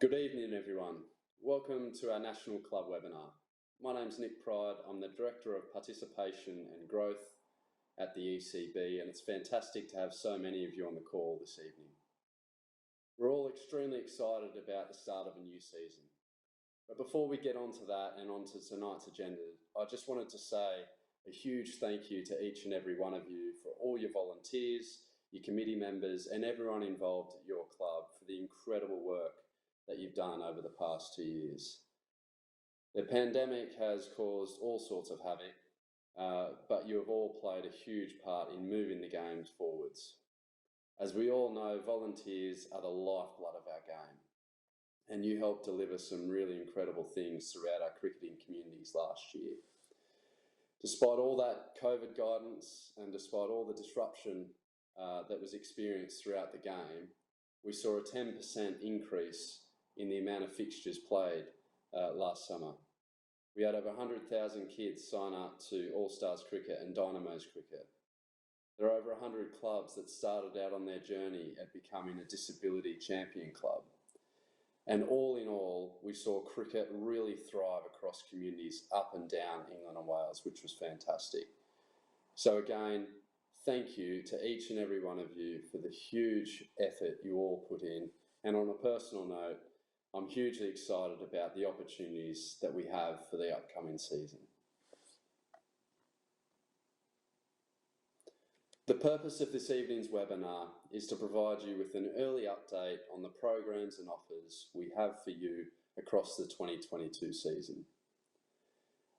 Good evening, everyone. Welcome to our National Club Webinar. My name's Nick Pride. I'm the Director of Participation and Growth at the ECB, and it's fantastic to have so many of you on the call this evening. We're all extremely excited about the start of a new season. But before we get onto that and onto tonight's agenda, I just wanted to say a huge thank you to each and every one of you for all your volunteers, your committee members, and everyone involved at your club for the incredible work that you've done over the past 2 years. The pandemic has caused all sorts of havoc, but you have all played a huge part in moving the games forwards. As we all know, volunteers are the lifeblood of our game, and you helped deliver some really incredible things throughout our cricketing communities last year. Despite all that COVID guidance and despite all the disruption that was experienced throughout the game, we saw a 10% increase in the amount of fixtures played last summer. We had over 100,000 kids sign up to All Stars Cricket and Dynamos Cricket. There are over 100 clubs that started out on their journey at becoming a disability champion club. And all in all, we saw cricket really thrive across communities up and down England and Wales, which was fantastic. So again, thank you to each and every one of you for the huge effort you all put in. And on a personal note, I'm hugely excited about the opportunities that we have for the upcoming season. The purpose of this evening's webinar is to provide you with an early update on the programs and offers we have for you across the 2022 season.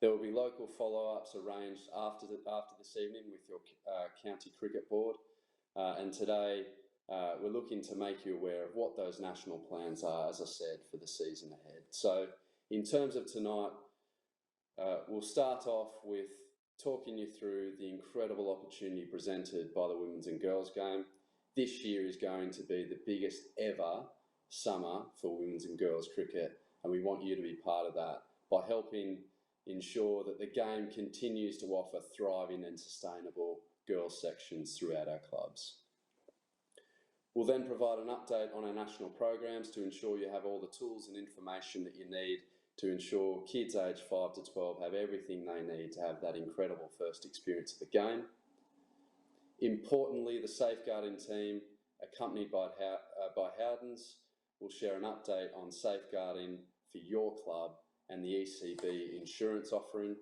There will be local follow-ups arranged after this evening with your county cricket board, and today we're looking to make you aware of what those national plans are, as I said, for the season ahead. So in terms of tonight, we'll start off with talking you through the incredible opportunity presented by the women's and girls game. This year is going to be the biggest ever summer for women's and girls cricket, and we want you to be part of that by helping ensure that the game continues to offer thriving and sustainable girls sections throughout our clubs. We'll then provide an update on our national programs to ensure you have all the tools and information that you need to ensure kids aged 5 to 12 have everything they need to have that incredible first experience of the game. Importantly, the safeguarding team, accompanied by Howdens, will share an update on safeguarding for your club and the ECB insurance offering.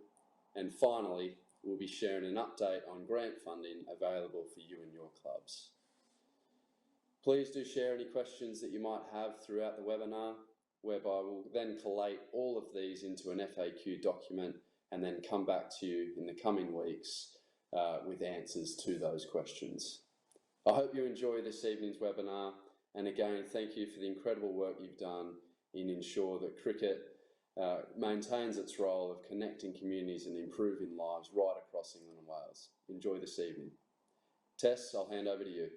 And finally, we'll be sharing an update on grant funding available for you and your clubs. Please do share any questions that you might have throughout the webinar, whereby we'll then collate all of these into an FAQ document and then come back to you in the coming weeks with answers to those questions. I hope you enjoy this evening's webinar, and again, thank you for the incredible work you've done in ensure that cricket maintains its role of connecting communities and improving lives right across England and Wales. Enjoy this evening. Tess, I'll hand over to you.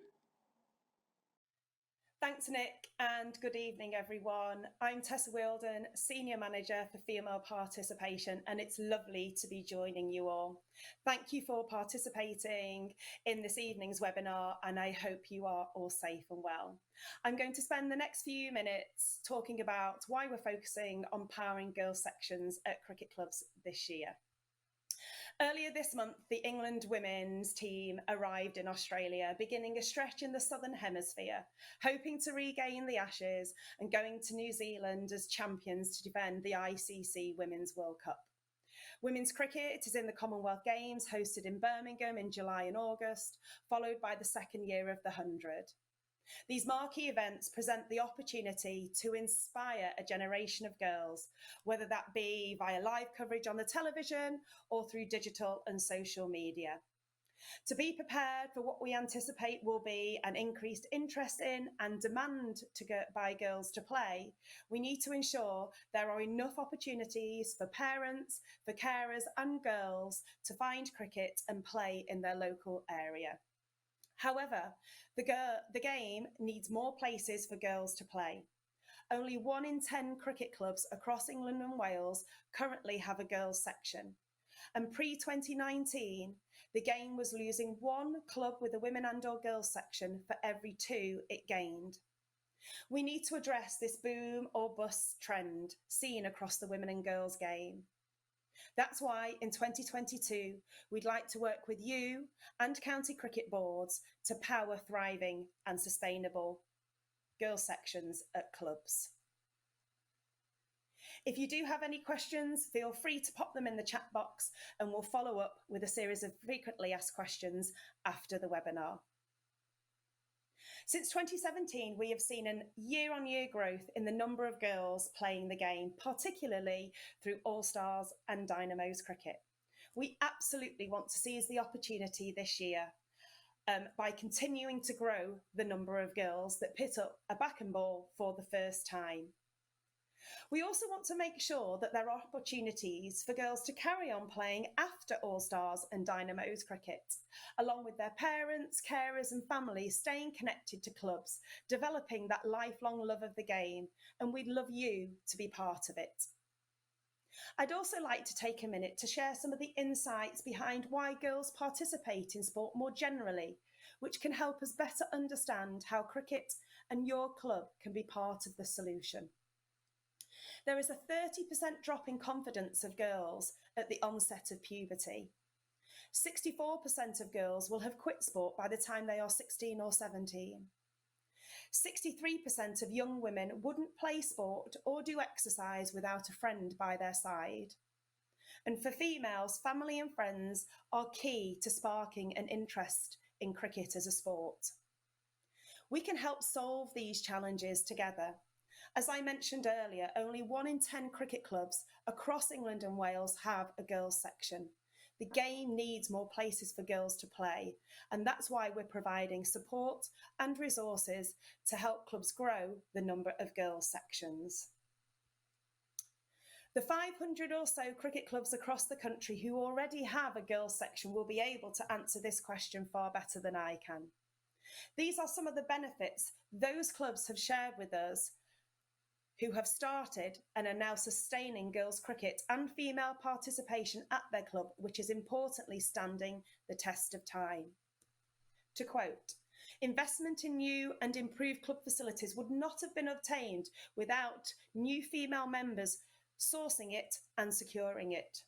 Thanks, Nick, and good evening, everyone. I'm Tessa Wilden, Senior Manager for Female Participation, and it's lovely to be joining you all. Thank you for participating in this evening's webinar, and I hope you are all safe and well. I'm going to spend the next few minutes talking about why we're focusing on powering girls' sections at cricket clubs this year. Earlier this month, the England women's team arrived in Australia, beginning a stretch in the Southern Hemisphere, hoping to regain the Ashes and going to New Zealand as champions to defend the ICC Women's World Cup. Women's cricket is in the Commonwealth Games, hosted in Birmingham in July and August, followed by the second year of the 100. These marquee events present the opportunity to inspire a generation of girls, whether that be via live coverage on the television or through digital and social media. To be prepared for what we anticipate will be an increased interest in and demand by girls to play, we need to ensure there are enough opportunities for parents, for carers and girls to find cricket and play in their local area. However, the game needs more places for girls to play. Only 1 in 10 cricket clubs across England and Wales currently have a girls' section. And pre-2019, the game was losing 1 club with a women and or girls section for every 2 it gained. We need to address this boom or bust trend seen across the women and girls game. That's why in 2022, we'd like to work with you and county cricket boards to power thriving and sustainable girls sections at clubs. If you do have any questions, feel free to pop them in the chat box and we'll follow up with a series of frequently asked questions after the webinar. Since 2017, we have seen a year-on-year growth in the number of girls playing the game, particularly through All-Stars and Dynamos cricket. We absolutely want to seize the opportunity this year by continuing to grow the number of girls that pit up a back and ball for the first time. We also want to make sure that there are opportunities for girls to carry on playing after All-Stars and Dynamos cricket, along with their parents, carers and families staying connected to clubs, developing that lifelong love of the game, and we'd love you to be part of it. I'd also like to take a minute to share some of the insights behind why girls participate in sport more generally, which can help us better understand how cricket and your club can be part of the solution. There is a 30% drop in confidence of girls at the onset of puberty. 64% of girls will have quit sport by the time they are 16 or 17. 63% of young women wouldn't play sport or do exercise without a friend by their side. And for females, family and friends are key to sparking an interest in cricket as a sport. We can help solve these challenges together. As I mentioned earlier, only 1 in 10 cricket clubs across England and Wales have a girls section. The game needs more places for girls to play, and that's why we're providing support and resources to help clubs grow the number of girls sections. The 500 or so cricket clubs across the country who already have a girls section will be able to answer this question far better than I can. These are some of the benefits those clubs have shared with us who have started and are now sustaining girls cricket and female participation at their club, which is importantly standing the test of time. To quote, "Investment in new and improved club facilities would not have been obtained without new female members sourcing it and securing it.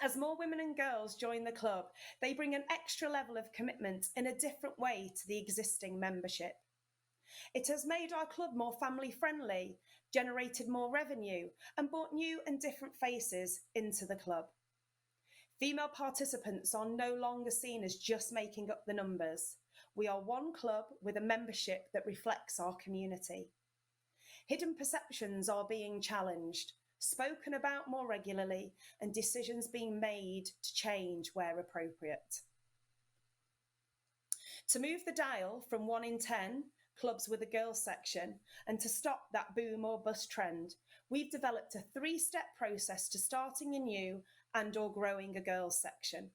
As more women and girls join the club, they bring an extra level of commitment in a different way to the existing membership. It has made our club more family friendly, generated more revenue, and brought new and different faces into the club. Female participants are no longer seen as just making up the numbers. We are one club with a membership that reflects our community. Hidden perceptions are being challenged, spoken about more regularly, and decisions being made to change where appropriate." To move the dial from 1 in 10 clubs with a girls section and to stop that boom or bust trend, we've developed a 3-step process to starting a new and or growing a girls section.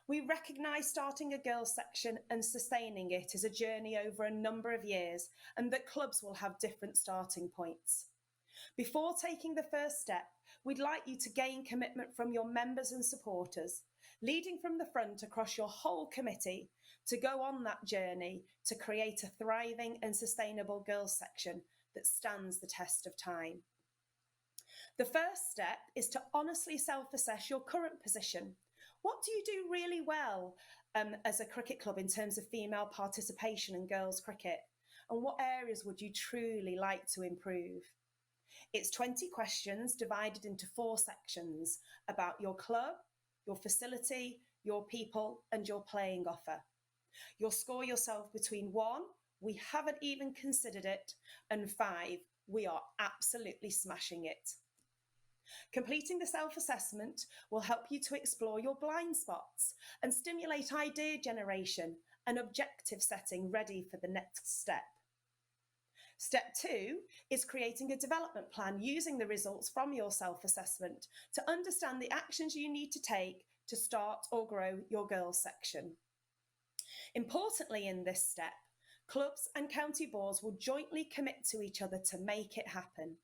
We recognise starting a girls section and sustaining it is a journey over a number of years and that clubs will have different starting points. Before taking the first step, we'd like you to gain commitment from your members and supporters, leading from the front across your whole committee to go on that journey to create a thriving and sustainable girls section that stands the test of time. The first step is to honestly self-assess your current position. What do you do really well as a cricket club in terms of female participation in girls cricket? And what areas would you truly like to improve? It's 20 questions divided into 4 sections about your club, your facility, your people, and your playing offer. You'll score yourself between 1, we haven't even considered it, and 5, we are absolutely smashing it. Completing the self-assessment will help you to explore your blind spots and stimulate idea generation and objective setting ready for the next step. Step 2 is creating a development plan using the results from your self-assessment to understand the actions you need to take to start or grow your girls section. Importantly, in this step, clubs and county boards will jointly commit to each other to make it happen.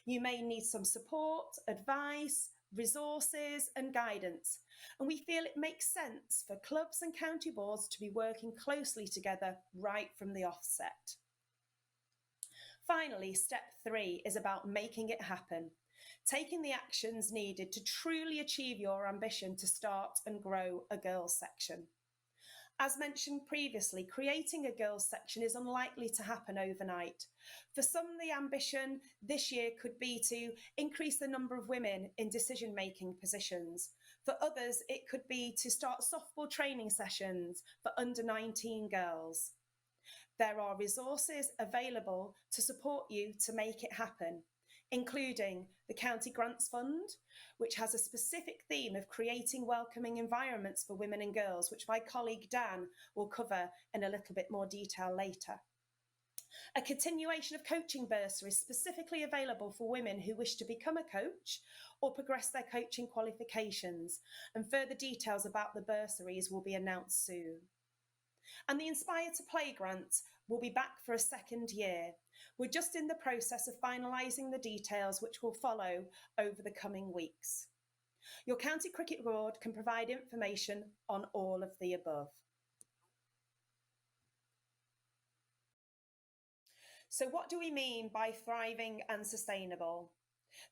You may need some support, advice, resources and guidance, and we feel it makes sense for clubs and county boards to be working closely together right from the offset. Finally, step 3 is about making it happen, taking the actions needed to truly achieve your ambition to start and grow a girls' section. As mentioned previously, creating a girls' section is unlikely to happen overnight. For some, the ambition this year could be to increase the number of women in decision-making positions. For others, it could be to start softball training sessions for under 19 girls. There are resources available to support you to make it happen, including the County Grants Fund, which has a specific theme of creating welcoming environments for women and girls, which my colleague Dan will cover in a little bit more detail later. A continuation of coaching bursaries specifically available for women who wish to become a coach or progress their coaching qualifications, and further details about the bursaries will be announced soon. And the Inspire to Play grant will be back for a second year. We're just in the process of finalising the details, which will follow over the coming weeks. Your County Cricket Board can provide information on all of the above. So what do we mean by thriving and sustainable?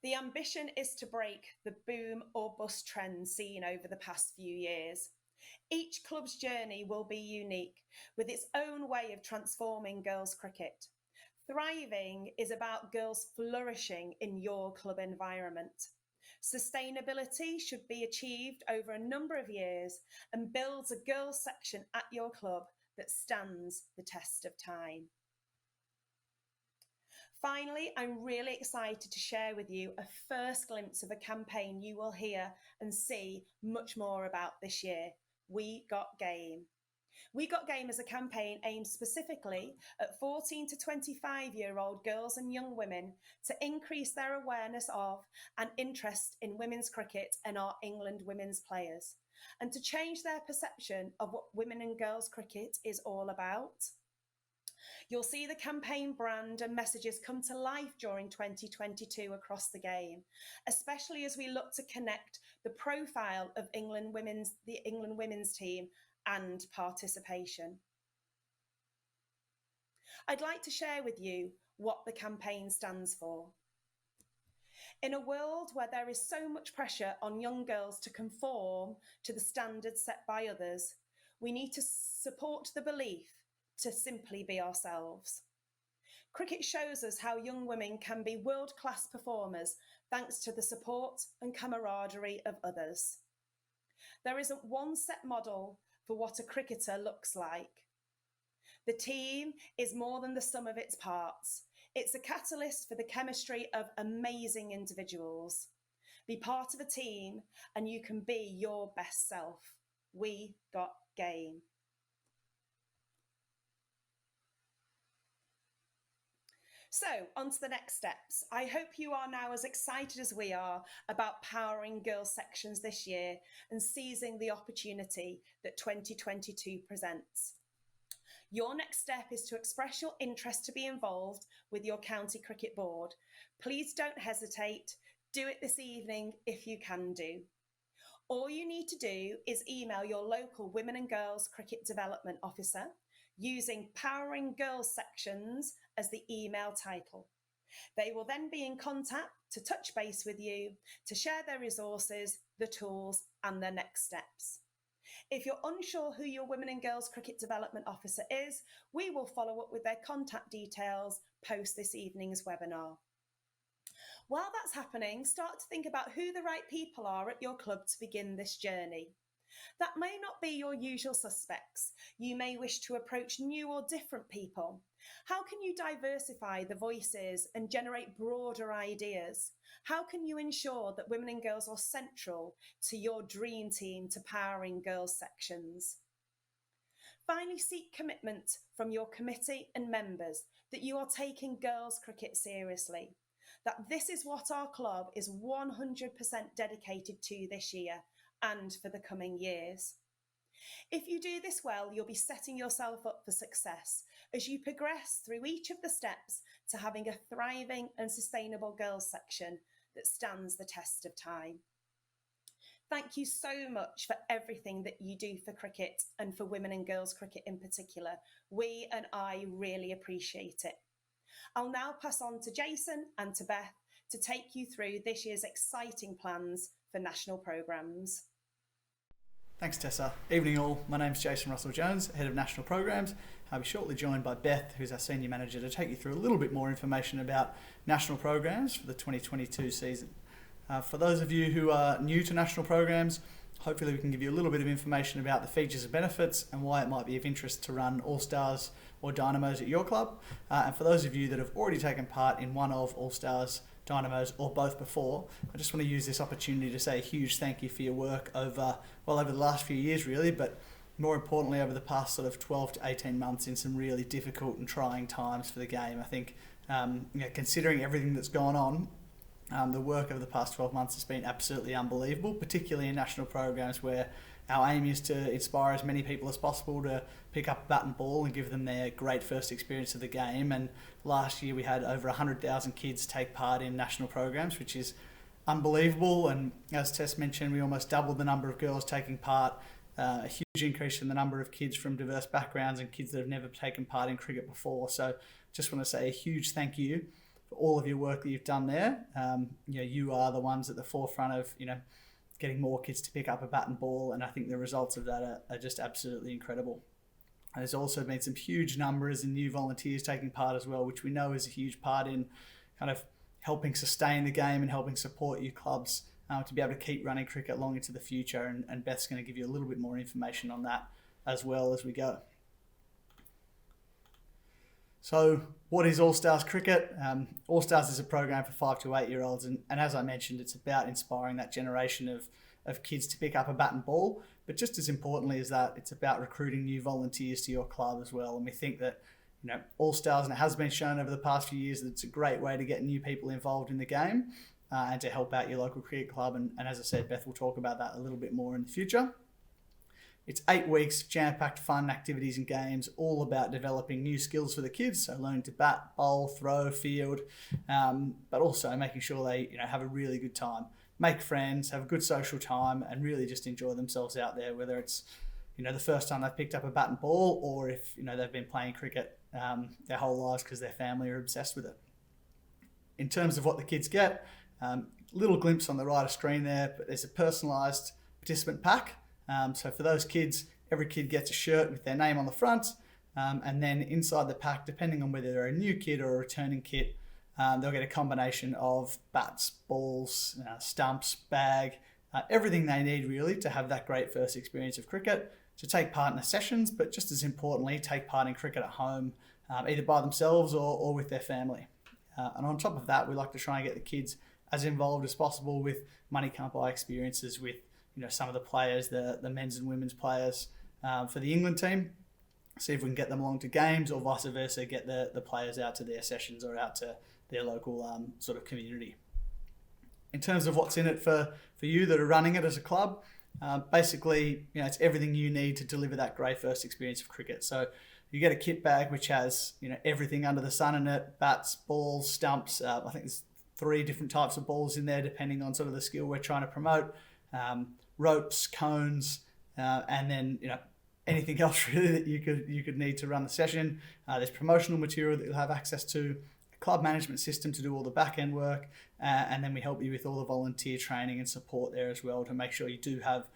The ambition is to break the boom or bust trend seen over the past few years. Each club's journey will be unique, with its own way of transforming girls' cricket. Thriving is about girls flourishing in your club environment. Sustainability should be achieved over a number of years and builds a girls' section at your club that stands the test of time. Finally, I'm really excited to share with you a first glimpse of a campaign you will hear and see much more about this year. We Got Game. We Got Game is a campaign aimed specifically at 14 to 25-year-old girls and young women to increase their awareness of and interest in women's cricket and our England women's players, and to change their perception of what women and girls cricket is all about. You'll see the campaign brand and messages come to life during 2022 across the game, especially as we look to connect the profile of the England women's team and participation. I'd like to share with you what the campaign stands for. In a world where there is so much pressure on young girls to conform to the standards set by others, we need to support the belief to simply be ourselves. Cricket shows us how young women can be world-class performers thanks to the support and camaraderie of others. There isn't one set model for what a cricketer looks like. The team is more than the sum of its parts. It's a catalyst for the chemistry of amazing individuals. Be part of a team and you can be your best self. We Got Game. So, on to the next steps. I hope you are now as excited as we are about powering girls' sections this year and seizing the opportunity that 2022 presents. Your next step is to express your interest to be involved with your County Cricket Board. Please don't hesitate. Do it this evening if you can do. All you need to do is email your local Women and Girls Cricket Development Officer using Powering Girls Sections as the email title. They will then be in contact to touch base with you to share their resources, the tools and their next steps. If you're unsure who your Women and Girls Cricket Development Officer is, we will follow up with their contact details post this evening's webinar. While that's happening, start to think about who the right people are at your club to begin this journey. That may not be your usual suspects. You may wish to approach new or different people. How can you diversify the voices and generate broader ideas? How can you ensure that women and girls are central to your dream team to powering girls sections? Finally, seek commitment from your committee and members that you are taking girls cricket seriously, that this is what our club is 100% dedicated to this year and for the coming years. If you do this well, you'll be setting yourself up for success as you progress through each of the steps to having a thriving and sustainable girls section that stands the test of time. Thank you so much for everything that you do for cricket and for women and girls cricket in particular. We and I really appreciate it. I'll now pass on to Jason and to Beth to take you through this year's exciting plans for national programmes. Thanks, Tessa. Evening all, my name's Jason Russell-Jones, Head of National Programs. I'll be shortly joined by Beth, who's our Senior Manager, to take you through a little bit more information about national programs for the 2022 season. For those of you who are new to national programs, hopefully we can give you a little bit of information about the features and benefits and why it might be of interest to run All-Stars or Dynamos at your club. And for those of you that have already taken part in one of All-Stars, Dynamos or both before, I just want to use this opportunity to say a huge thank you for your work over the last few years really, but more importantly over the past sort of 12 to 18 months in some really difficult and trying times for the game. I think considering everything that's gone on, the work over the past 12 months has been absolutely unbelievable, particularly in national programs where our aim is to inspire as many people as possible to pick up a bat and ball and give them their great first experience of the game. And last year we had over 100,000 kids take part in national programs, which is unbelievable. And as Tess mentioned, we almost doubled the number of girls taking part, a huge increase in the number of kids from diverse backgrounds and kids that have never taken part in cricket before. So just want to say a huge thank you for all of your work that you've done there. You are the ones at the forefront of, getting more kids to pick up a bat and ball, and I think the results of that are just absolutely incredible. And there's also been some huge numbers and new volunteers taking part as well, which we know is a huge part in kind of helping sustain the game and helping support you clubs to be able to keep running cricket long into the future. And Beth's going to give you a little bit more information on that as well as we go. So what is All-Stars Cricket? All-Stars is a program for 5 to 8 year olds, and as I mentioned, it's about inspiring that generation of kids to pick up a bat and ball, but just as importantly as that, it's about recruiting new volunteers to your club as well. And we think that All-Stars, and it has been shown over the past few years, that it's a great way to get new people involved in the game and to help out your local cricket club. And as I said, Beth will talk about that a little bit more in the future. It's 8 weeks of jam-packed fun activities and games, all about developing new skills for the kids, so learning to bat, bowl, throw, field, but also making sure they have a really good time, make friends, have a good social time, and really just enjoy themselves out there, whether it's the first time they've picked up a bat and ball, or if they've been playing cricket their whole lives because their family are obsessed with it. In terms of what the kids get, little glimpse on the right of screen there, but there's a personalised participant pack. So for those kids, every kid gets a shirt with their name on the front, and then inside the pack, depending on whether they're a new kid or a returning kid, they'll get a combination of bats, balls, stumps, bag, everything they need really to have that great first experience of cricket, to take part in the sessions, but just as importantly, take part in cricket at home, either by themselves or with their family. And on top of that, we like to try and get the kids as involved as possible with money can't buy experiences with some of the players, the men's and women's players for the England team. See if we can get them along to games, or vice versa, get the players out to their sessions or out to their local sort of community. In terms of what's in it for you that are running it as a club, basically, it's everything you need to deliver that great first experience of cricket. So you get a kit bag which has everything under the sun in it: bats, balls, stumps. I think there's 3 different types of balls in there depending on sort of the skill we're trying to promote. Ropes, cones, and then anything else really that you could need to run the session. There's promotional material that you'll have access to, a club management system to do all the back end work, and then we help you with all the volunteer training and support there as well to make sure you do have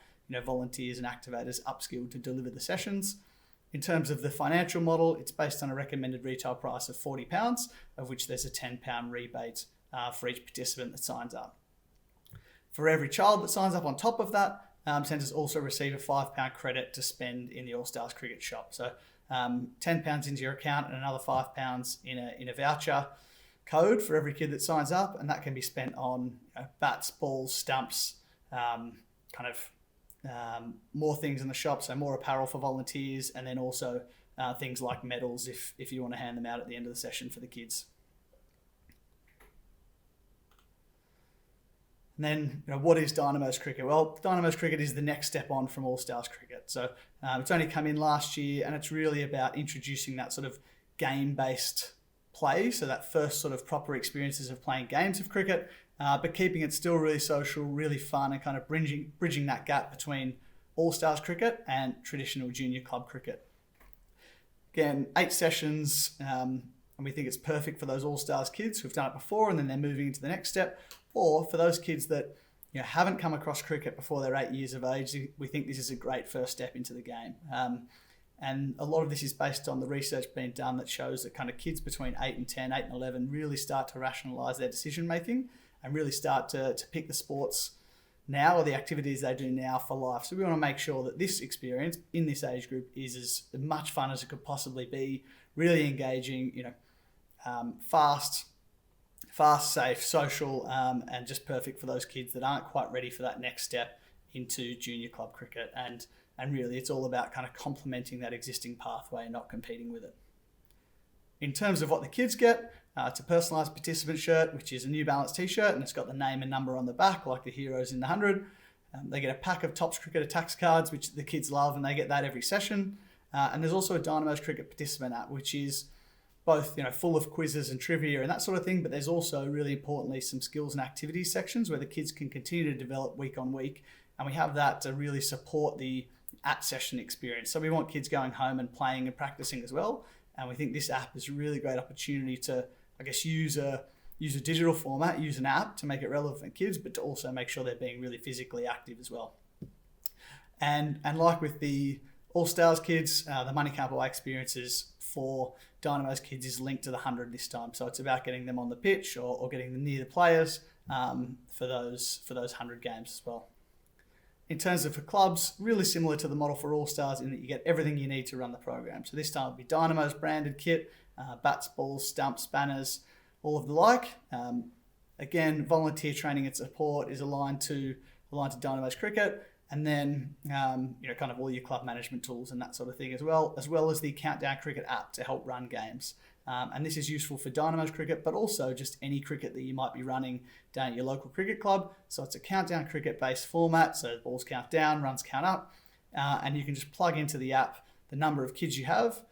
volunteers and activators upskilled to deliver the sessions. In terms of the financial model, it's based on a recommended retail price of £40, of which there's a £10 rebate for each participant that signs up. For every child that signs up on top of that, centres also receive a £5 credit to spend in the All-Stars Cricket shop. So £10 into your account and another £5 in a voucher code for every kid that signs up, and that can be spent on bats, balls, stumps, more things in the shop, so more apparel for volunteers, and then also things like medals if you want to hand them out at the end of the session for the kids. And then, what is Dynamos Cricket? Well, Dynamos Cricket is the next step on from All-Stars Cricket. So it's only come in last year, and it's really about introducing that sort of game-based play, so that first sort of proper experiences of playing games of cricket, but keeping it still really social, really fun, and kind of bridging that gap between All-Stars Cricket and traditional junior club cricket. Again, 8 sessions, And we think it's perfect for those All-Stars kids who've done it before and then they're moving into the next step, or for those kids that haven't come across cricket before they're 8 years of age. We think this is a great first step into the game. And a lot of this is based on the research being done that shows that kind of kids between 8 and 10, 8 and 11 really start to rationalise their decision making and really start to pick the sports now or the activities they do now for life. So we want to make sure that this experience in this age group is as much fun as it could possibly be, really engaging, fast, safe, social, and just perfect for those kids that aren't quite ready for that next step into junior club cricket. And really it's all about kind of complementing that existing pathway and not competing with it. In terms of what the kids get, it's a personalised participant shirt, which is a New Balance t-shirt, and it's got the name and number on the back, like the heroes in the 100. They get a pack of Topps Cricket Attacks cards, which the kids love, and they get that every session. And there's also a Dynamo's Cricket Participant app, which is both full of quizzes and trivia and that sort of thing, but there's also, really importantly, some skills and activities sections where the kids can continue to develop week on week. And we have that to really support the at-session experience. So we want kids going home and playing and practicing as well. And we think this app is a really great opportunity to, use a digital format, use an app to make it relevant for kids, but to also make sure they're being really physically active as well. And like with the All-Stars kids, the Money Can't Buy experiences for Dynamo's kids is linked to the 100 this time. So it's about getting them on the pitch or getting them near the players for those 100 games as well. In terms of for clubs, really similar to the model for All-Stars in that you get everything you need to run the program. So this time it'll be Dynamo's branded kit, bats, balls, stumps, banners, all of the like. Again, volunteer training and support is aligned to Dynamo's cricket. And then, kind of all your club management tools and that sort of thing as well as the Countdown Cricket app to help run games. And this is useful for Dynamo's cricket, but also just any cricket that you might be running down at your local cricket club. So it's a Countdown Cricket based format. So balls count down, runs count up. And you can just plug into the app the number of kids you have,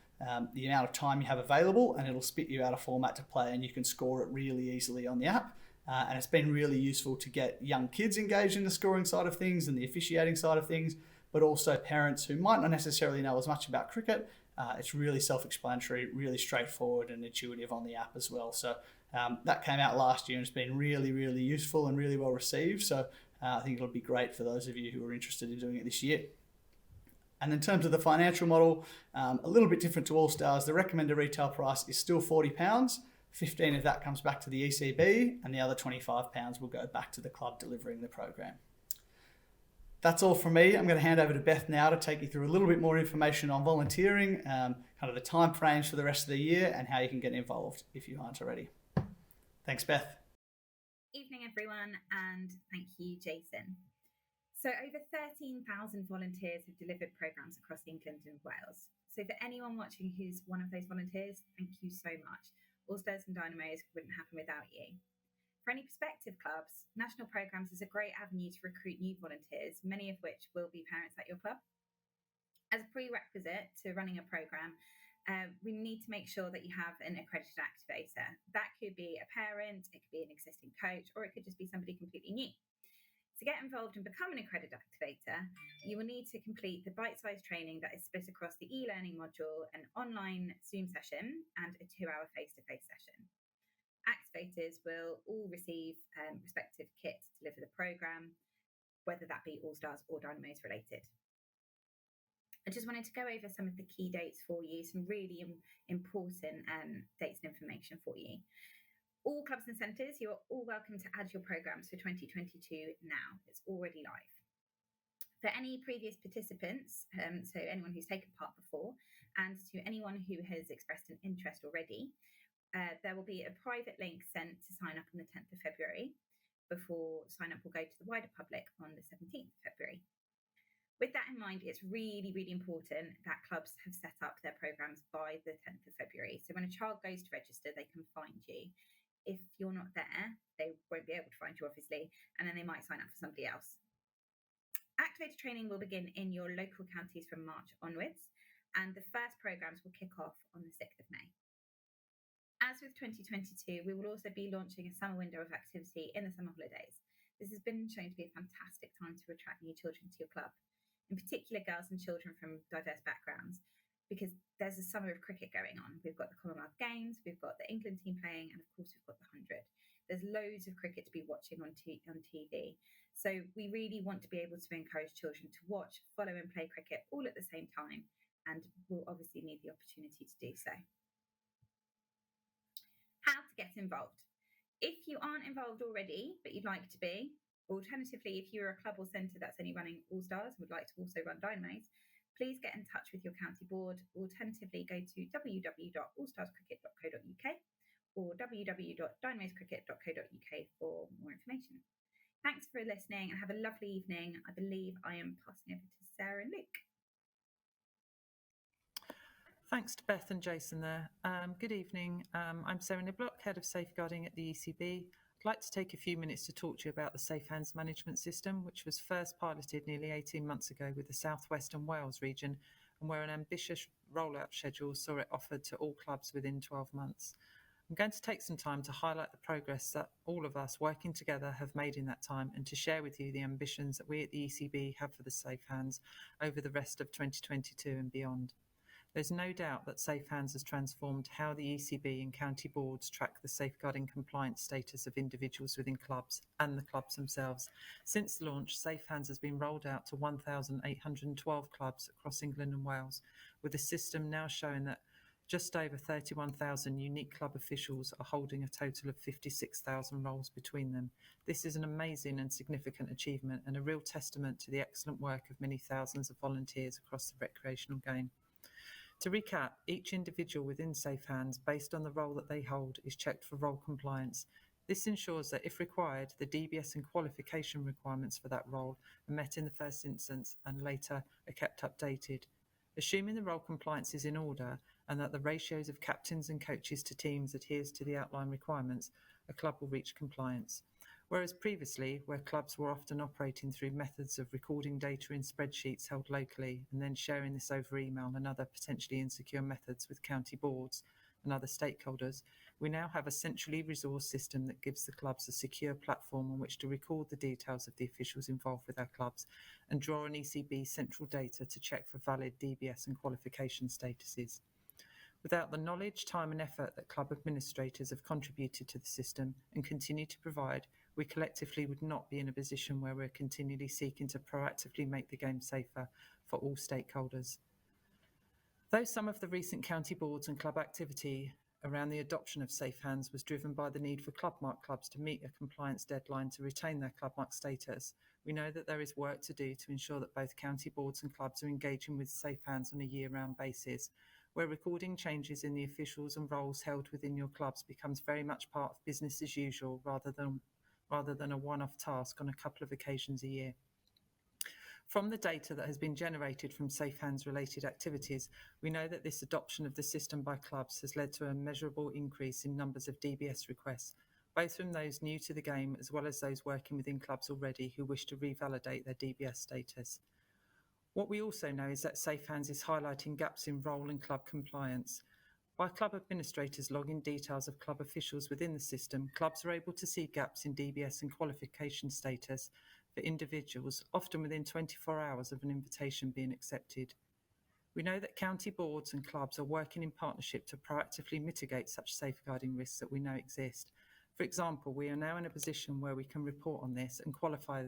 the amount of time you have available, and it'll spit you out a format to play, and you can score it really easily on the app. And it's been really useful to get young kids engaged in the scoring side of things and the officiating side of things, but also parents who might not necessarily know as much about cricket. It's really self-explanatory, really straightforward and intuitive on the app as well. So that came out last year and it's been really, really useful and really well received. So I think it'll be great for those of you who are interested in doing it this year. And in terms of the financial model, a little bit different to All-Stars. The recommended retail price is still £40. 15 of that comes back to the ECB, and the other £25 will go back to the club delivering the program. That's all from me. I'm going to hand over to Beth now to take you through a little bit more information on volunteering, kind of the time frames for the rest of the year, and how you can get involved if you aren't already. Thanks, Beth. Evening, everyone, and thank you, Jason. So over 13,000 volunteers have delivered programs across England and Wales. So for anyone watching who's one of those volunteers, thank you so much. All-Stars and Dynamos wouldn't happen without you. For any prospective clubs, national programs is a great avenue to recruit new volunteers, many of which will be parents at your club. As a prerequisite to running a program, we need to make sure that you have an accredited activator. That could be a parent, it could be an existing coach, or it could just be somebody completely new. To get involved and become an accredited activator, you will need to complete the bite-sized training that is split across the e-learning module, an online Zoom session, and a 2-hour face-to-face session. Activators will all receive respective kit to deliver the programme, whether that be All-Stars or Dynamos related. I just wanted to go over some of the key dates for you, some really important dates and information for you. All clubs and centres, you are all welcome to add your programmes for 2022 now. It's already live. For any previous participants, so anyone who's taken part before, and to anyone who has expressed an interest already, there will be a private link sent to sign up on the 10th of February before sign up will go to the wider public on the 17th of February. With that in mind, it's really, really important that clubs have set up their programmes by the 10th of February. So when a child goes to register, they can find you. If you're not there, they won't be able to find you, obviously, and then they might sign up for somebody else. Activator training will begin in your local counties from March onwards, and the first programmes will kick off on the 6th of May. As with 2022, we will also be launching a summer window of activity in the summer holidays. This has been shown to be a fantastic time to attract new children to your club, in particular girls and children from diverse backgrounds, because there's a summer of cricket going on. We've got the Commonwealth Games, we've got the England team playing, and of course we've got the 100. There's loads of cricket to be watching on TV. So we really want to be able to encourage children to watch, follow and play cricket all at the same time, and we'll obviously need the opportunity to do so. How to get involved. If you aren't involved already, but you'd like to be, alternatively, if you're a club or centre that's only running All Stars and would like to also run Dynamos, please get in touch with your county board. Alternatively, go to www.allstarscricket.co.uk or www.dynamoscricket.co.uk for more information. Thanks for listening and have a lovely evening. I believe I am passing over to Sarah and Luke. Thanks to Beth and Jason there. Good evening. I'm Sarah Niblock, Head of Safeguarding at the ECB. I'd like to take a few minutes to talk to you about the Safe Hands Management System, which was first piloted nearly 18 months ago with the South West and Wales region, and where an ambitious rollout schedule saw it offered to all clubs within 12 months. I'm going to take some time to highlight the progress that all of us working together have made in that time, and to share with you the ambitions that we at the ECB have for the Safe Hands over the rest of 2022 and beyond. There's no doubt that Safe Hands has transformed how the ECB and county boards track the safeguarding compliance status of individuals within clubs and the clubs themselves. Since the launch, Safe Hands has been rolled out to 1,812 clubs across England and Wales, with the system now showing that just over 31,000 unique club officials are holding a total of 56,000 roles between them. This is an amazing and significant achievement, and a real testament to the excellent work of many thousands of volunteers across the recreational game. To recap, each individual within Safe Hands, based on the role that they hold, is checked for role compliance. This ensures that, if required, the DBS and qualification requirements for that role are met in the first instance and later are kept updated. Assuming the role compliance is in order and that the ratios of captains and coaches to teams adheres to the outline requirements, a club will reach compliance. Whereas previously, where clubs were often operating through methods of recording data in spreadsheets held locally and then sharing this over email and other potentially insecure methods with county boards and other stakeholders, we now have a centrally resourced system that gives the clubs a secure platform on which to record the details of the officials involved with our clubs and draw on ECB central data to check for valid DBS and qualification statuses. Without the knowledge, time and effort that club administrators have contributed to the system and continue to provide, we collectively would not be in a position where we're continually seeking to proactively make the game safer for all stakeholders. Though some of the recent county boards and club activity around the adoption of Safe Hands was driven by the need for club-mark clubs to meet a compliance deadline to retain their club-mark status, we know that there is work to do to ensure that both county boards and clubs are engaging with Safe Hands on a year-round basis, where recording changes in the officials and roles held within your clubs becomes very much part of business as usual rather than a one-off task on a couple of occasions a year. From the data that has been generated from Safe Hands related activities, we know that this adoption of the system by clubs has led to a measurable increase in numbers of DBS requests, both from those new to the game as well as those working within clubs already who wish to revalidate their DBS status. What we also know is that Safe Hands is highlighting gaps in role and club compliance. By club administrators logging details of club officials within the system, clubs are able to see gaps in DBS and qualification status for individuals, often within 24 hours of an invitation being accepted. We know that county boards and clubs are working in partnership to proactively mitigate such safeguarding risks that we know exist. For example, we are now in a position where we can report on this and qualify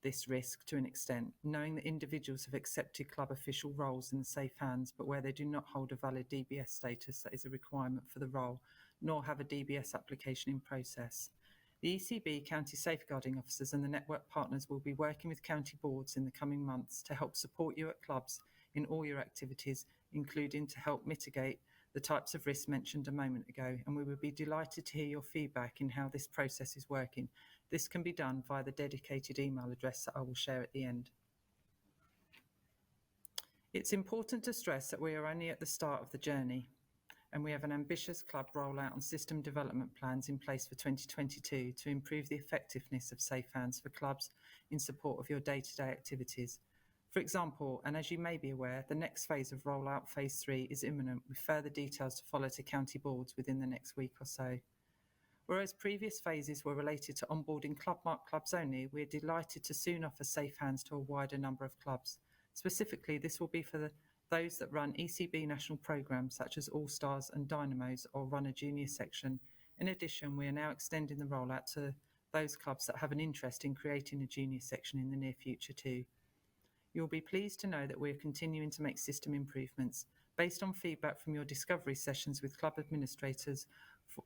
this risk to an extent, knowing that individuals have accepted club official roles in the Safe Hands, but where they do not hold a valid DBS status that is a requirement for the role, nor have a DBS application in process. The ECB County Safeguarding Officers and the network partners will be working with county boards in the coming months to help support you at clubs in all your activities, including to help mitigate the types of risks mentioned a moment ago, and we would be delighted to hear your feedback in how this process is working. This can be done via the dedicated email address that I will share at the end. It's important to stress that we are only at the start of the journey, and we have an ambitious club rollout and system development plans in place for 2022 to improve the effectiveness of Safe Hands for clubs in support of your day-to-day activities. For example, and as you may be aware, the next phase of rollout, phase 3, is imminent, with further details to follow to county boards within the next week or so. Whereas previous phases were related to onboarding club-marked clubs only, we are delighted to soon offer Safe Hands to a wider number of clubs. Specifically, this will be for the those that run ECB national programmes such as All Stars and Dynamos or run a junior section. In addition, we are now extending the rollout to those clubs that have an interest in creating a junior section in the near future too. You'll be pleased to know that we are continuing to make system improvements. Based on feedback from your discovery sessions with club administrators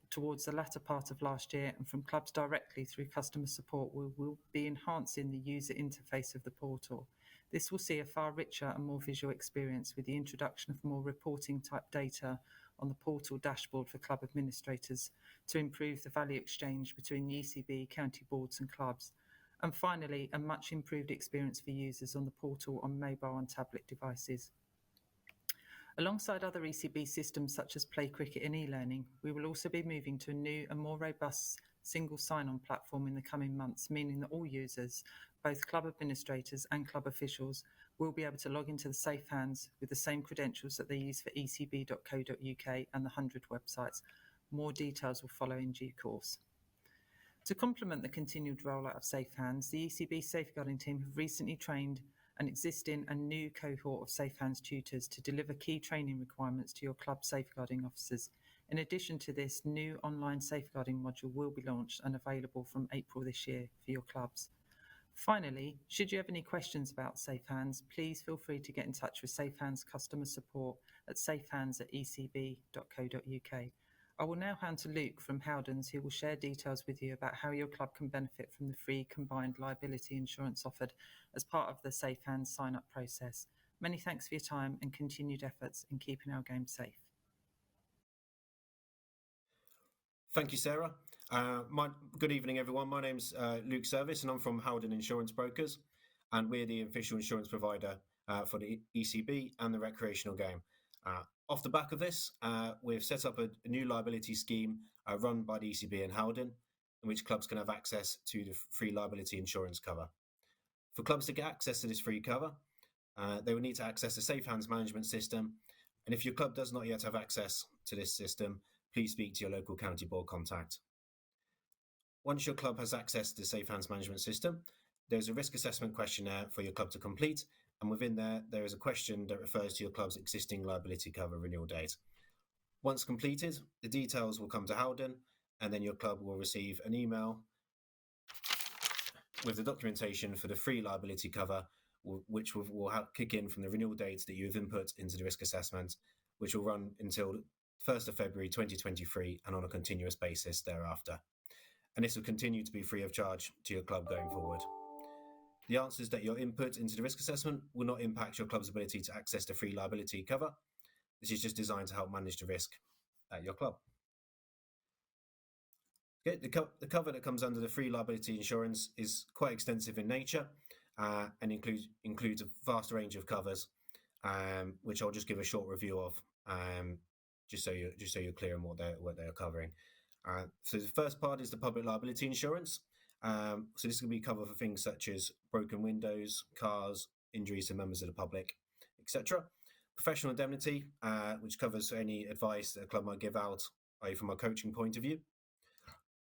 towards the latter part of last year and from clubs directly through customer support, we will be enhancing the user interface of the portal. This will see a far richer and more visual experience with the introduction of more reporting type data on the portal dashboard for club administrators to improve the value exchange between the ECB, county boards and clubs. And finally, a much improved experience for users on the portal on mobile and tablet devices. Alongside other ECB systems such as Play Cricket and e-learning, we will also be moving to a new and more robust single sign-on platform in the coming months, meaning that all users, both club administrators and club officials, will be able to log into the Safe Hands with the same credentials that they use for ecb.co.uk and the 100 websites. More details will follow in due course. To complement the continued rollout of Safe Hands, the ECB safeguarding team have recently trained an existing and new cohort of Safe Hands tutors to deliver key training requirements to your club safeguarding officers. In addition to this, new online safeguarding module will be launched and available from April this year for your clubs. Finally, should you have any questions about Safe Hands, please feel free to get in touch with Safe Hands customer support at safehands@ecb.co.uk. I will now hand to Luke from Howdens, who will share details with you about how your club can benefit from the free combined liability insurance offered as part of the Safe Hands sign-up process. Many thanks for your time and continued efforts in keeping our game safe. Thank you, Sarah. Good evening, everyone. My name's Luke Service, and I'm from Howden Insurance Brokers, and we're the official insurance provider for the ECB and the recreational game. Off the back of this, we've set up a new liability scheme run by the ECB and Howden, in which clubs can have access to the free liability insurance cover. For clubs to get access to this free cover, they will need to access the Safe Hands management system, and if your club does not yet have access to this system, please speak to your local county board contact. Once your club has access to the Safe Hands management system, there's a risk assessment questionnaire for your club to complete, and within there is a question that refers to your club's existing liability cover renewal date. Once completed, the details will come to Howden, and then your club will receive an email with the documentation for the free liability cover, which will kick in from the renewal date that you have input into the risk assessment, which will run until 1st of February 2023 and on a continuous basis thereafter. And this will continue to be free of charge to your club going forward. The answers that you're input into the risk assessment will not impact your club's ability to access the free liability cover. This is just designed to help manage the risk at your club. Okay, the cover that comes under the free liability insurance is quite extensive in nature and includes a vast range of covers, which I'll just give a short review of, just so you're clear on what they're covering. So the first part is the public liability insurance. So this can be covered for things such as broken windows, cars, injuries to members of the public, etc. Professional indemnity, which covers any advice that a club might give out, i.e. from a coaching point of view.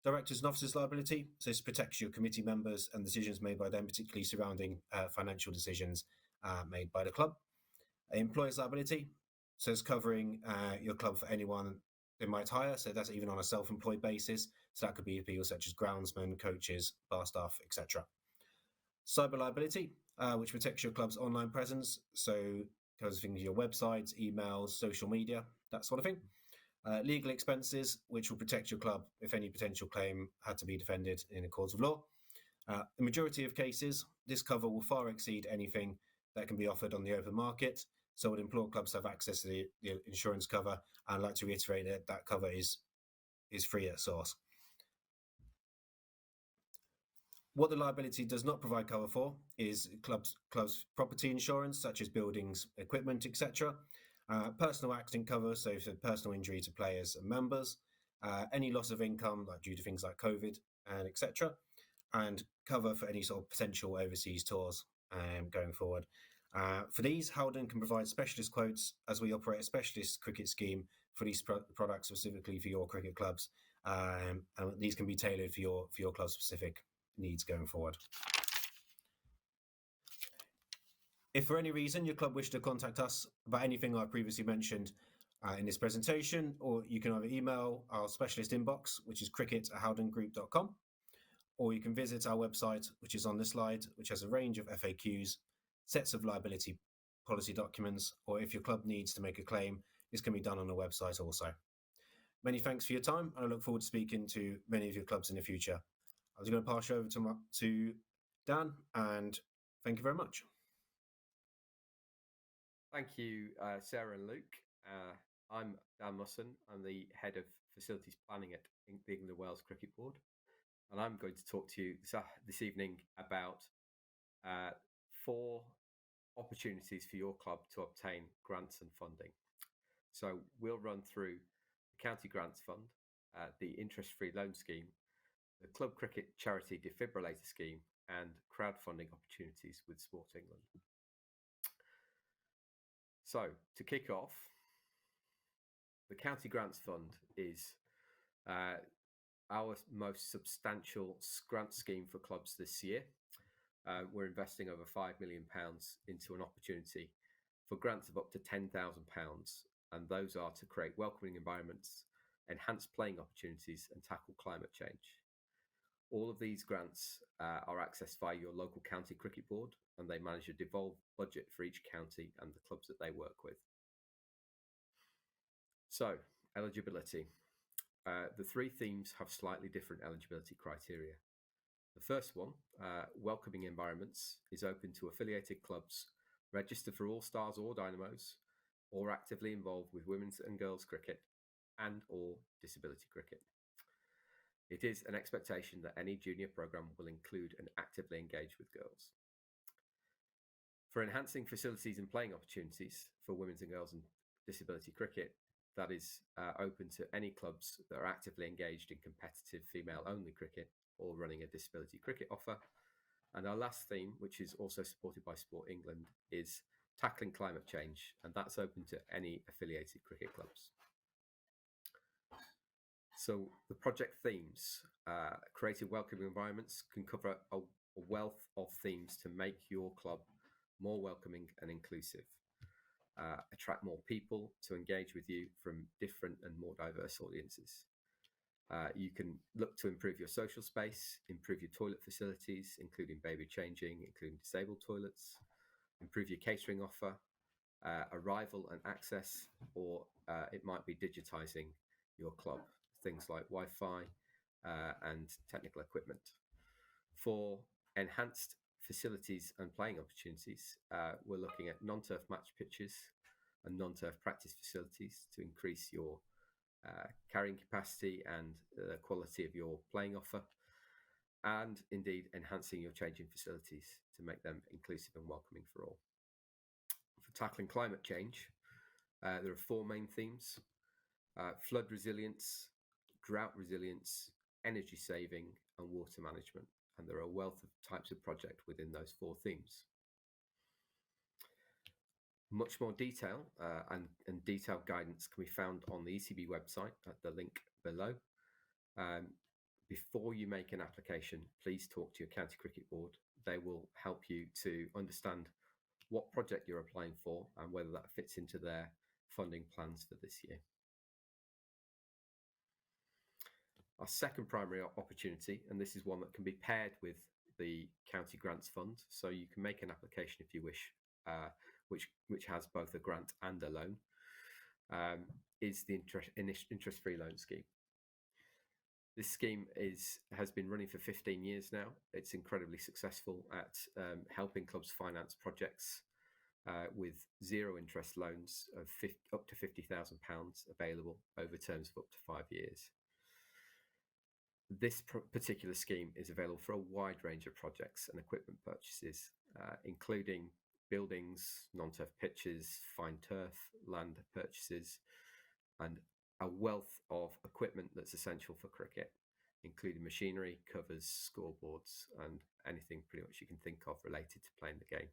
Directors and officers liability, so this protects your committee members and decisions made by them, particularly surrounding financial decisions made by the club. Employers liability, so it's covering your club for anyone they might hire, so that's even on a self-employed basis. So that could be people such as groundsmen, coaches, bar staff, etc. Cyber liability, which protects your club's online presence, so covers things your websites, emails, social media, that sort of thing. Legal expenses, which will protect your club if any potential claim had to be defended in a court of law. The majority of cases, this cover will far exceed anything that can be offered on the open market. So I would implore clubs to have access to the insurance cover. And I'd like to reiterate that cover is free at source. What the liability does not provide cover for is clubs' property insurance, such as buildings, equipment, etc. Personal accident cover, so for personal injury to players and members. Any loss of income, like due to things like COVID and etc. And cover for any sort of potential overseas tours going forward. For these, Howden can provide specialist quotes as we operate a specialist cricket scheme for these products specifically for your cricket clubs, and these can be tailored for your club specific needs going forward. If for any reason your club wish to contact us about anything I previously mentioned in this presentation, or you can either email our specialist inbox, which is cricket@howdengroup.com, or you can visit our website, which is on this slide, which has a range of FAQs, sets of liability policy documents, or if your club needs to make a claim, this can be done on the website also. Many thanks for your time, and I look forward to speaking to many of your clubs in the future. I was going to pass you over to Dan, and thank you very much. Thank you, Sarah and Luke. I'm Dan Musson. I'm the Head of Facilities Planning at the England and Wales Cricket Board. And I'm going to talk to you this evening about 4 opportunities for your club to obtain grants and funding. So we'll run through the County Grants Fund, the interest-free loan scheme, the Club Cricket Charity Defibrillator Scheme, and crowdfunding opportunities with Sport England. So to kick off, the County Grants Fund is our most substantial grant scheme for clubs this year. We're investing over £5 million into an opportunity for grants of up to £10,000, and those are to create welcoming environments, enhance playing opportunities, and tackle climate change. All of these grants are accessed via your local county cricket board, and they manage a devolved budget for each county and the clubs that they work with. So, eligibility. The 3 themes have slightly different eligibility criteria. The first one, welcoming environments, is open to affiliated clubs registered for All Stars or Dynamos, or actively involved with women's and girls cricket and or disability cricket. It is an expectation that any junior programme will include and actively engage with girls. For enhancing facilities and playing opportunities for women's and girls and disability cricket, that is open to any clubs that are actively engaged in competitive female-only cricket or running a disability cricket offer. And our last theme, which is also supported by Sport England, is tackling climate change, and that's open to any affiliated cricket clubs. So the project themes, creative welcoming environments, can cover a wealth of themes to make your club more welcoming and inclusive, attract more people to engage with you from different and more diverse audiences. You can look to improve your social space, improve your toilet facilities, including baby changing, including disabled toilets, improve your catering offer, arrival and access, or it might be digitising your club, things like Wi-Fi and technical equipment. For enhanced facilities and playing opportunities, we're looking at non-turf match pitches and non-turf practice facilities to increase your carrying capacity and the quality of your playing offer, and indeed enhancing your changing facilities to make them inclusive and welcoming for all. For tackling climate change, there are 4 main themes: flood resilience, drought resilience, energy saving, and water management. And there are a wealth of types of project within those 4 themes. Much more detail and detailed guidance can be found on the ECB website at the link below. Before you make an application, please talk to your county cricket board. They will help you to understand what project you're applying for and whether that fits into their funding plans for this year. Our second primary opportunity, and this is one that can be paired with the County Grants Fund, so you can make an application if you wish, which has both a grant and a loan, is the interest-free loan scheme. This scheme has been running for 15 years now. It's incredibly successful at helping clubs finance projects with 0 interest loans of up to £50,000 available over terms of up to 5 years. This particular scheme is available for a wide range of projects and equipment purchases, including buildings, non-turf pitches, fine turf, land purchases, and a wealth of equipment that's essential for cricket, including machinery, covers, scoreboards, and anything pretty much you can think of related to playing the game.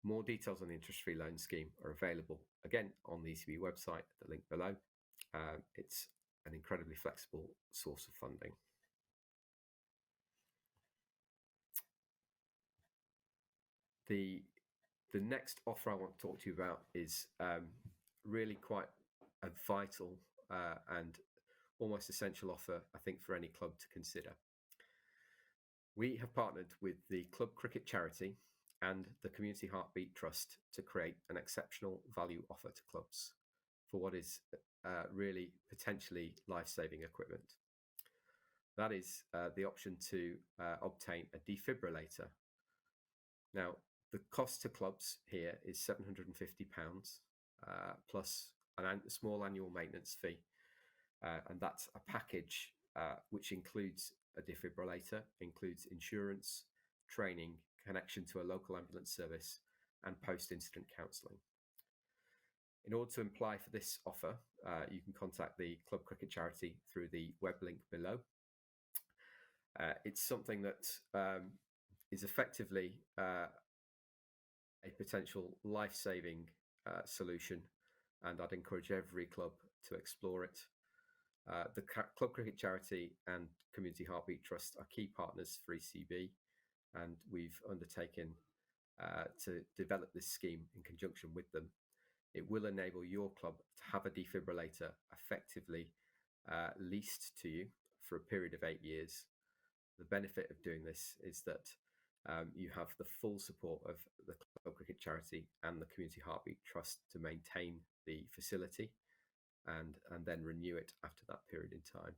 More details on the interest-free loan scheme are available, again, on the ECB website at the link below. It's an incredibly flexible source of funding. The The next offer I want to talk to you about is really quite a vital and almost essential offer, I think, for any club to consider. We have partnered with the Club Cricket Charity and the Community Heartbeat Trust to create an exceptional value offer to clubs for what is really potentially life-saving equipment. That is the option to obtain a defibrillator. Now, the cost to clubs here is £750 plus a small annual maintenance fee. And that's a package which includes a defibrillator, includes insurance, training, connection to a local ambulance service, and post-incident counselling. In order to apply for this offer, you can contact the Club Cricket Charity through the web link below. It's something that is effectively a potential life-saving solution, and I'd encourage every club to explore it. The Club Cricket Charity and Community Heartbeat Trust are key partners for ECB, and we've undertaken to develop this scheme in conjunction with them. It will enable your club to have a defibrillator effectively leased to you for a period of 8 years. The benefit of doing this is that you have the full support of the Club Cricket Charity and the Community Heartbeat Trust to maintain the facility and then renew it after that period in time.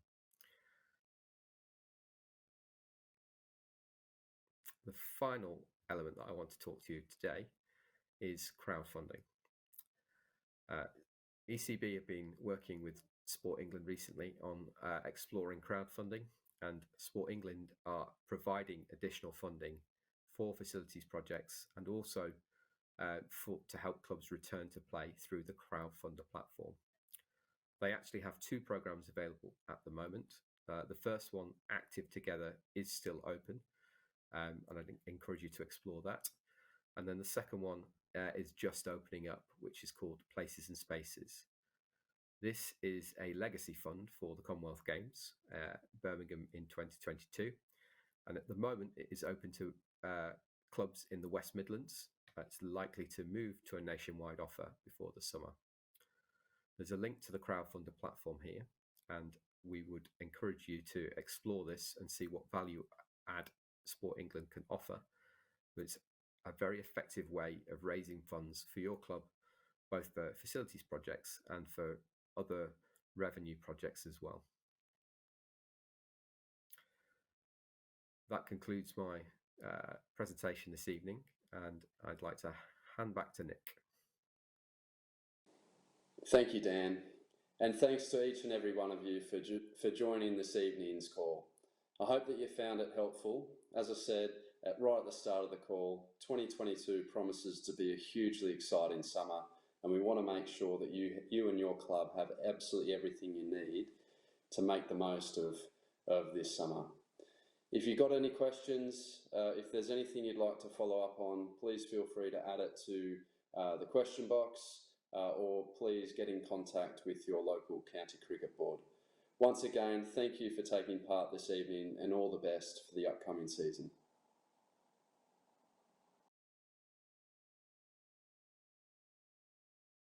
The final element that I want to talk to you today is crowdfunding. ECB have been working with Sport England recently on exploring crowdfunding, and Sport England are providing additional funding for facilities projects and also to help clubs return to play through the crowdfunder platform. They actually have 2 programs available at the moment. The first one, Active Together, is still open, and I'd encourage you to explore that. And then the second one is just opening up, which is called Places and Spaces. This is a legacy fund for the Commonwealth Games, Birmingham in 2022. And at the moment, it is open to clubs in the West Midlands. It's likely to move to a nationwide offer before the summer. There's a link to the crowdfunder platform here, and we would encourage you to explore this and see what value add Sport England can offer. But it's a very effective way of raising funds for your club, both for facilities projects and for other revenue projects as well. That concludes my presentation this evening, and I'd like to hand back to Nick. Thank you, Dan, and thanks to each and every one of you for joining this evening's call. I hope that you found it helpful. As I said right at the start of the call, 2022 promises to be a hugely exciting summer, and we want to make sure that you and your club have absolutely everything you need to make the most of this summer. If you've got any questions, if there's anything you'd like to follow up on, please feel free to add it to the question box, or please get in contact with your local county cricket board. Once again, thank you for taking part this evening, and all the best for the upcoming season.